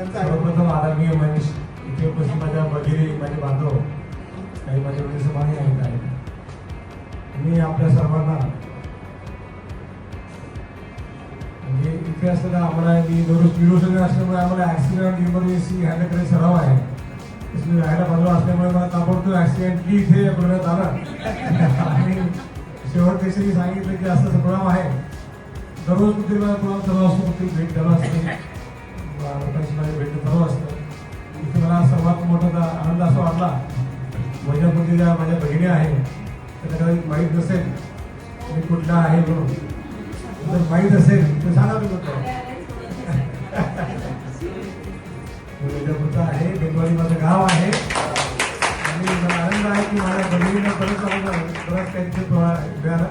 सर्वप्रथम आदरणीय मनीष इथे उपस्थित माझ्या भगिनी माझे बांधव काही माझे वडीलसमानी आहेत. मी आपल्या सर्वांना म्हणजे इथे असताना आम्हाला मी दररोज असल्यामुळे आम्हाला ऍक्सिडेंट इमर्जन्सी हँडल करायचा सराव आहे. इसलिए राहायला बाजूला असल्यामुळे मला ताबडतोब ऍक्सिडेंटली इथे बोलण्यात आलं आणि शेवट देशाने सांगितलं की असं प्रोग्राम आहे. दररोज कुठे मला प्रोग्राम चालू असतो, कुठे भेट चालू असते, लोकांशी माझी भेट चालू असतं. इथे मला सर्वात मोठा आनंद असा वाटला वैजापूरच्या ज्या माझ्या भगिनी आहेत त्यांना कदाचित माहीत नसेल मी कुठला आहे म्हणून. जर माहीत असेल तर सांगा मी कुठला वैजापूरचा आहे. बेंगवाली माझं गाव आहे आणि मला आनंद आहे की माझ्या भगिनीला परत त्यांचे मिळालं.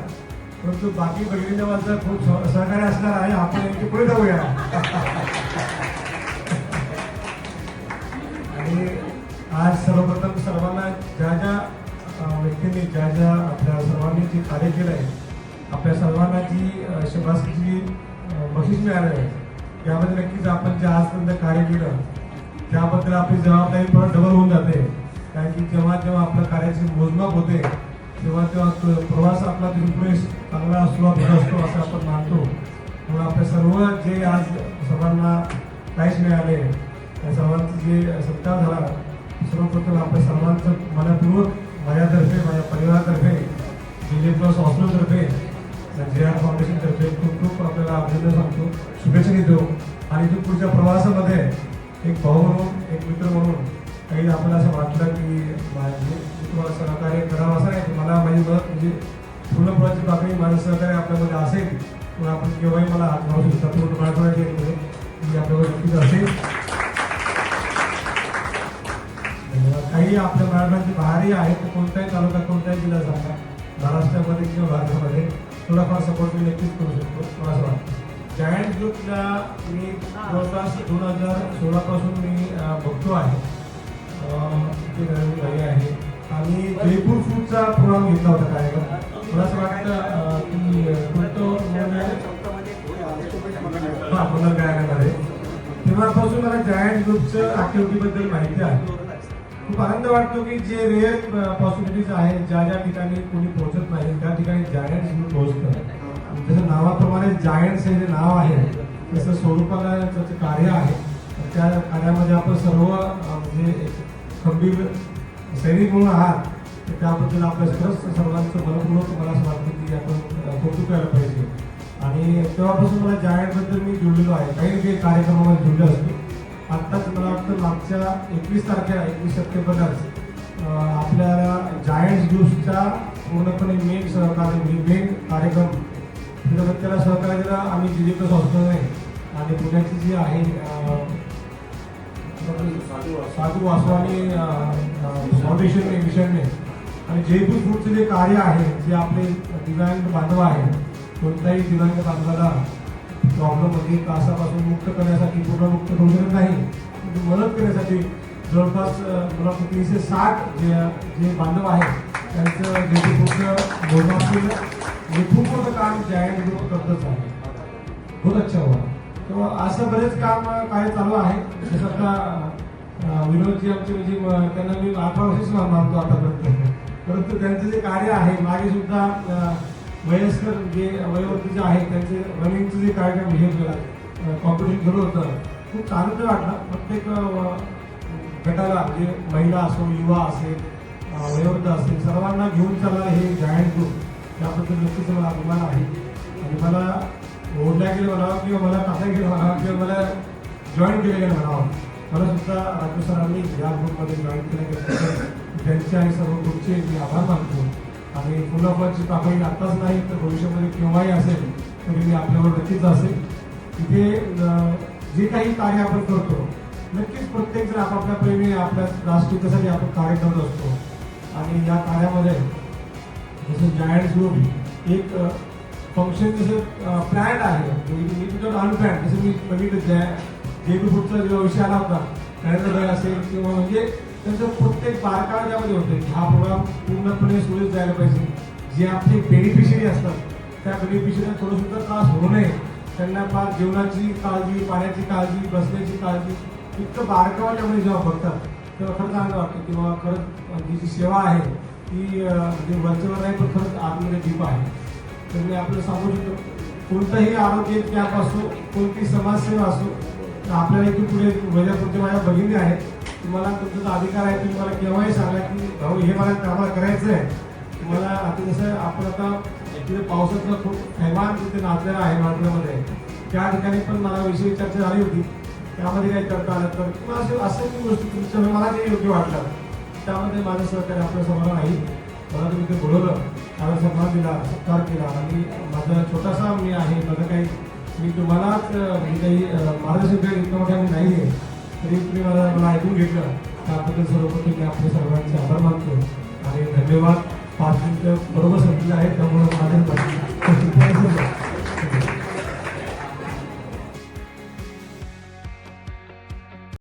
परंतु बाकी भगिनीच्या माझं खूप सहकार्य असणार आहे. आपण यांची पुढे जाऊया. आणि आज सर्वप्रथम सर्वांना ज्या व्यक्तींनी ज्या आपल्या सर्वांनी जे कार्य केलं आहे, आपल्या सर्वांना जी शाबासकीची बक्षीस मिळालं आहे यामध्ये नक्कीच आपण जे आजपर्यंत कार्य केलं त्याबद्दल आपली जबाबदारी परत डबल होऊन जाते. कारण की जेव्हा आपल्या कार्याची मोजमाप होते तेव्हा प्रवास आपला तिथून चांगला सुरुवात होत असतो असं आपण मानतो. म्हणून आपल्या सर्व जे आज सर्वांना प्राईज मिळाले त्या सर्वांचं जे सत्कार झाला, सर्वप्रथम आपल्या सर्वांचं मनपूर्वक माझ्यातर्फे माझ्या परिवारातर्फे JJ प्लस हॉस्पिटलतर्फे JR फाउंडेशनतर्फे खूप खूप आपल्याला अभिनंदन सांगतो, शुभेच्छा देतो. आणि इथून पुढच्या प्रवासामध्ये एक भाऊ म्हणून एक मित्र म्हणून काही आपल्याला असं वाटलं की तुम्हाला सहकार्य करावं असं नाही. मला माझी मदत म्हणजे पूर्णपणाची बाबी माझं सहकार्य आपल्यामध्ये असेल म्हणून आपण केव्हाही मला हात लावू शकता. पूर्ण मराठवाड्यामध्ये मी आपल्यावर नक्कीच असेल. काही आपल्या मराठवाड्याचे बाहेरही आहेत तर कोणताही तालुका कोणताही जिल्हा सांगा महाराष्ट्रामध्ये किंवा भारतामध्ये थोडाफार सपोर्ट मी नक्कीच करू शकतो मला असं वाटतं. जायंट ग्रुपला मी जवळपास 2016 पासून मी बघतो आहे. ते झाले आहे आणि जयपूर फूडचा प्रोग्राम घेतला होता कार्यक्रम. मला असं वाटतं की पुनर्गायनामध्ये तेव्हापासून मला जायंट ग्रुपचं ऍक्टिव्हिटीबद्दल माहिती आहे. खूप आनंद वाटतो की जे रिअल पॉसिबिलिटीज आहेत ज्या ठिकाणी कोणी पोहोचत नाही त्या ठिकाणी जायंट्स ग्रुप पोहोचतं. जसं नावाप्रमाणे जायंट्स हे जे नाव आहे तसं स्वरूपाला त्याचं कार्य आहे. त्या कार्यामध्ये आपण सर्व म्हणजे खंबीर सैनिक म्हणून आहात तर त्याबद्दल आपल्या सर्वांचं मनपूर्वक मला असं वाटतं की आपण कौतुक करायला पाहिजे. आणि तेव्हापासून मला जायंटबद्दल मी जुळलेलो आहे. काही कार्यक्रमामध्ये जुळले असतो. आत्ताच मला वाटतं मागच्या 21 सप्टेंबरलाच आपल्याला जायंट्स ग्रुप्सच्या पूर्णपणे मेन सहकार्य मेन कार्यक्रम त्याला सहकार्य दिला आम्ही JJ प्लस हॉस्पिटलने आणि पुण्याची जी आहे साधू वासवानी फाउंडेशन मिशनने आणि जयपूर फूडचे जे कार्य आहे जे आपले दिव्यांग बांधव आहे कोणत्याही दिव्यांग बांधवाला प्रॉब्लेममध्ये त्रासापासून मुक्त करण्यासाठी पूर्ण मुक्त करू शकत नाही मदत करण्यासाठी जवळपास मला 360 जे बांधव आहेत त्यांचं जयपूर फूडचं मोजमाप केलं. हे खूप मोठं काम जायंट ग्रुप करतच आहे. बहुत अच्छा हुआ. तेव्हा असं बरेच काम काय चालू आहे. जसं आता विनोदजी आमचे म्हणजे त्यांना मी 18 वर्षच मानतो आतापर्यंत. परंतु त्यांचं जे कार्य आहे मागे सुद्धा वयस्कर जे वयोवृद्ध जे आहे त्यांचे रनिंगचं जे कार्यक्रम हे केला कॉम्पिटिशन सुरू होतं. खूप आनंद वाटला. प्रत्येक गटाला म्हणजे महिला असो युवा असेल वयोवृद्ध असेल सर्वांना घेऊन चालणारे हे जायंट ग्रुप त्याबद्दल नक्कीच मला अभिमान आहे. आणि मला ओढल्या गेलं म्हणावं किंवा मला टाकल्या गेलं म्हणावं किंवा मला जॉईन केलं गेलं म्हणावं. मला सुद्धा राजू सरांनी या ग्रुपमध्ये जॉईन केलं गेलं त्यांचे आणि सर्व ग्रुपचे मी आभार मानतो. आणि फुलाफळची पाकळी आत्ताच नाही तर भविष्यामध्ये केव्हाही असेल तरी मी आपल्यावर नक्कीच असेल. इथे जे काही कार्य आपण करतो नक्कीच प्रत्येक जण आपापल्या प्रेमी आपल्या राष्ट्रीयतेसाठी आपण कार्य करत असतो. आणि या कार्यामध्ये जसं जायंट ग्रुप एक फंक्शन जसं प्लॅन आहे मी तुझं अनप्लॅन जसं मी बघितलं जयपूर फूडचा जो विषय आला होता त्यानंतर असेल किंवा म्हणजे त्यांचं प्रत्येक बारकावा त्यामध्ये होते. हा प्रोग्राम पूर्णपणे सुरळीत जायला पाहिजे. जे आपले बेनिफिशियरी असतात त्या बेनिफिशियरीला थोडं सुद्धा त्रास होऊ नये त्यांना फार जीवनाची काळजी, पाण्याची काळजी, बसण्याची काळजी इतकं बारकावाने जेव्हा बघतात तेव्हा खरंच आनंद वाटतो किंवा खरंच ही जी सेवा आहे ती म्हणजे वरचेवर नाही पण खरंच आतमध्ये डीप आहे. तर मी आपलं सांगू शकतो कोणताही आरोग्य कॅम्प असो, कोणती समाजसेवा असो, तर आपल्याला इथून पुढे वैजापूरच्या माझ्या भगिनी आहेत, तुम्हाला तुमचा अधिकार आहे, तुम्ही मला केव्हाही सांगा की भाऊ हे मला कामाला करायचं आहे. तुम्हाला आता जसं आपण आता तिथे पावसाचं खूप थैमान तिथे नाचलेलं आहे मार्केटमध्ये, त्या ठिकाणी पण मला विषयी चर्चा झाली होती, त्यामध्ये काही करता आलं तर किंवा असं काही गोष्टी तुमच्या मला जे योग्य वाटलं त्यामध्ये माझं सहकार्य आपल्या समोर नाही. मला तुम्ही ते बोलवलं, त्याला सन्मान दिला, सत्कार केला आणि माझा छोटासा मी आहे, माझं काही मी तुम्हालाच म्हणजे काही मार्गदर्शन केलं इतकं मोठ्या मी नाही आहे, तरी तुम्ही मला ऐकून घेतलं त्याबद्दल सर्वप्रथम मी आपल्या सर्वांचे आभार मानतो आणि धन्यवाद. 5 मिनिटं बरोबर संपलेलं आहे त्यामुळे माझ्या